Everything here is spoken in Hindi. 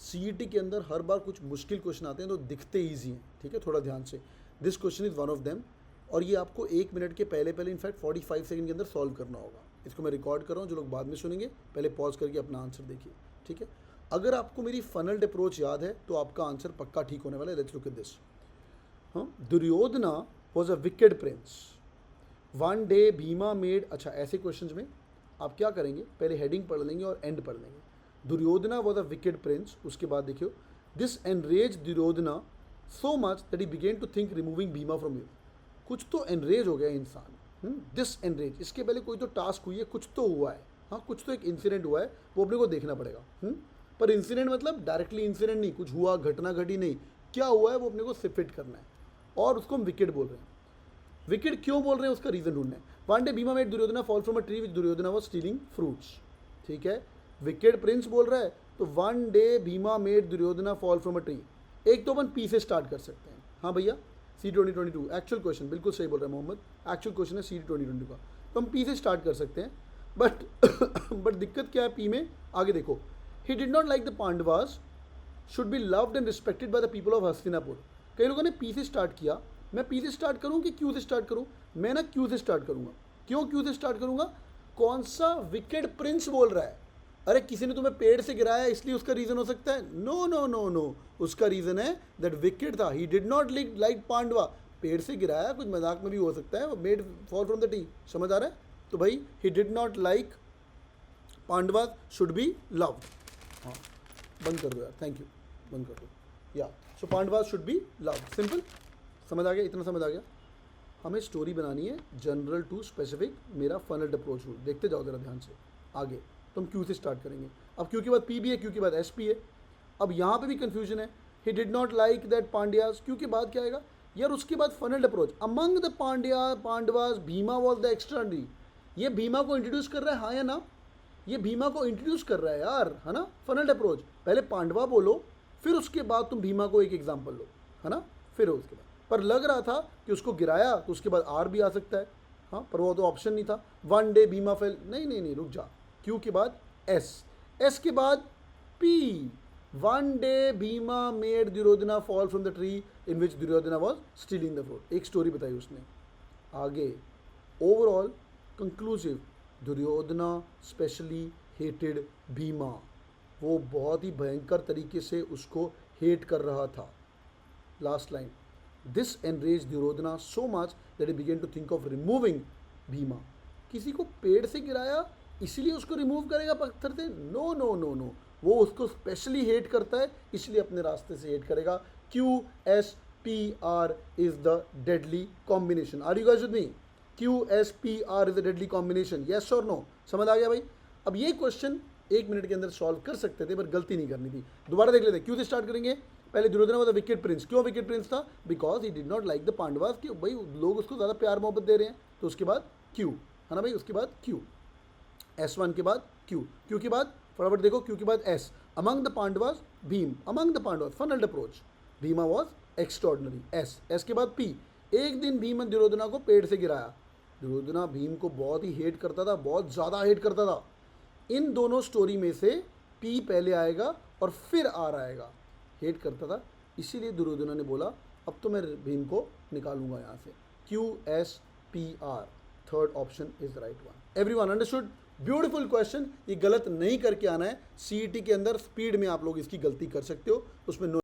सीईटी के अंदर हर बार कुछ मुश्किल क्वेश्चन आते हैं तो दिखते ईजी हैं, ठीक है, थोड़ा ध्यान से। This question is one of them, और ये आपको 1 मिनट के पहले इनफैक्ट 45 सेकंड के अंदर सॉल्व करना होगा। इसको मैं रिकॉर्ड कर रहा हूँ, जो लोग बाद में सुनेंगे पहले पॉज करके अपना आंसर देखिए, ठीक है। अगर आपको मेरी फनल्ड अप्रोच याद है तो आपका आंसर पक्का ठीक होने वाला है। Let's look at this. हाँ, Duryodhana was a wicked prince. One day Bhima made, अच्छा ऐसे क्वेश्चन में आप क्या करेंगे, पहले हेडिंग पढ़ लेंगे और एंड पढ़ लेंगे। Duryodhana was a wicked prince, उसके बाद देखियो, this enrage Duryodhana so much that he began to think removing Bhima from you. कुछ तो एनरेज हो गया इंसान, दिस एनरेज, इसके पहले कोई तो टास्क हुई है, कुछ तो हुआ है, हाँ कुछ तो एक इंसिडेंट हुआ है, वो अपने को देखना पड़ेगा। पर इंसिडेंट मतलब डायरेक्टली इंसिडेंट नहीं, कुछ हुआ, घटना घटी नहीं, क्या हुआ है वो अपने को फिट करना है, और उसको हम विकेट बोल रहे हैं। विकेट क्यों बोल रहे हैं उसका रीजन ढूंढना है। One day Bhima made Duryodhana fall from a tree which Duryodhana was stealing fruits, ठीक है। विकेट प्रिंस बोल रहा है तो one day Bhima made Duryodhana fall from a tree. एक तो अपन पी से स्टार्ट कर सकते हैं, हाँ भैया, सी 2022 एक्चुअल क्वेश्चन, बिल्कुल सही बोल रहे हैं मोहम्मद, एक्चुअल क्वेश्चन है सी 2022 का, तो हम पी से स्टार्ट कर सकते हैं। बट दिक्कत क्या है पी में, आगे देखो, ही did not like the Pandavas should be loved and respected by the people of Hastinapur. कई लोगों ने पी से स्टार्ट किया, मैं पी से स्टार्ट करूँ कि क्यू से स्टार्ट करूँ, मैं ना क्यू से स्टार्ट करूँगा। क्यों क्यू से स्टार्ट करूँगा, कौन सा विकेड प्रिंस बोल रहा है, अरे किसी ने तुम्हें पेड़ से गिराया इसलिए उसका रीजन हो सकता है, नो नो नो नो, उसका रीजन है दैट विकेट था, ही डिड नॉट लाइक पांडवा, पेड़ से गिराया, कुछ मजाक में भी हो सकता है, made fall from the tree, समझ आ रहा है। तो भाई he did not like Pandava should be loved, हाँ बंद कर दो यार, थैंक यू, बंद कर दो या, सो पांडवा शुड बी लव्ड, सिंपल, समझ आ गया, इतना समझ आ गया। हमें स्टोरी बनानी है जनरल टू स्पेसिफिक, मेरा फनल्ड अप्रोच रूल, देखते जाओ जरा ध्यान से आगे। तो हम क्यू से स्टार्ट करेंगे, अब क्यू के बाद पी भी है, क्यू के बाद एस पी है। अब यहाँ पे भी कंफ्यूजन है, he did not like that Pandavas, Q के बाद क्या आएगा यार, उसके बाद funneled approach, among the Pandavas Bhima was the extraordinary, ये भीमा को इंट्रोड्यूस कर रहा है, हाँ या ना, ये भीमा को इंट्रोड्यूस कर रहा है यार, है ना, फनल्ड अप्रोच, पहले पांडवा बोलो, फिर उसके बाद तुम भीमा को एक एग्जाम्पल लो, है ना, फिर उसके बाद, पर लग रहा था कि उसको गिराया तो उसके बाद आर भी आ सकता है, हाँ पर वो तो ऑप्शन नहीं था। वन डे भीमा फेल, नहीं नहीं नहीं, रुक जा, क्यू के बाद एस, एस के बाद P, one day Bhima made Duryodhana fall from the tree in which Duryodhana was stealing the fruit, एक स्टोरी बताई उसने। आगे overall conclusive, Duryodhana specially hated Bhima, वो बहुत ही भयंकर तरीके से उसको हेट कर रहा था। Last line, this enrage Duryodhana so much that he began to think of removing Bhima, किसी को पेड़ से गिराया इसलिए उसको रिमूव करेगा पत्थर से, नो नो नो नो, वो उसको स्पेशली हेट करता है इसलिए अपने रास्ते से हेट करेगा। Q S P R is the deadly combination, are you guys with me, Q S P R is the deadly combination, yes और नो, समझ आ गया भाई। अब ये क्वेश्चन 1 मिनट के अंदर सॉल्व कर सकते थे पर गलती नहीं करनी थी, दोबारा देख लेते हैं। क्यू से स्टार्ट करेंगे, पहले Duryodhan was the wicked prince, क्यों विकेट प्रिंस था, because he did not like the Pandavas, कि भाई लोग उसको ज़्यादा प्यार मोहब्बत दे रहे हैं, तो उसके बाद क्यू, है ना भाई, उसके बाद क्यू, S1 के बाद क्यू, क्यू के बाद फटाफट देखो, क्यू के बाद S, among the Pandavas Bhim, among the Pandavas funneled approach, Bhima was extraordinary, S, S के बाद पी, एक दिन भीम दुर्योधना को पेड़ से गिराया, दुर्योधना भीम को बहुत ही हेट करता था, बहुत ज़्यादा हेट करता था। इन दोनों स्टोरी में से पी पहले आएगा और फिर आर आएगा, हेट करता था इसीलिए दुर्योधना ने बोला अब तो मैं भीम को निकालूंगा यहाँ से, Q S P are, third option is the right one. Everyone understood, beautiful question, ये गलत नहीं करके आना है, सीईटी के अंदर स्पीड में आप लोग इसकी गलती कर सकते हो, उसमें नो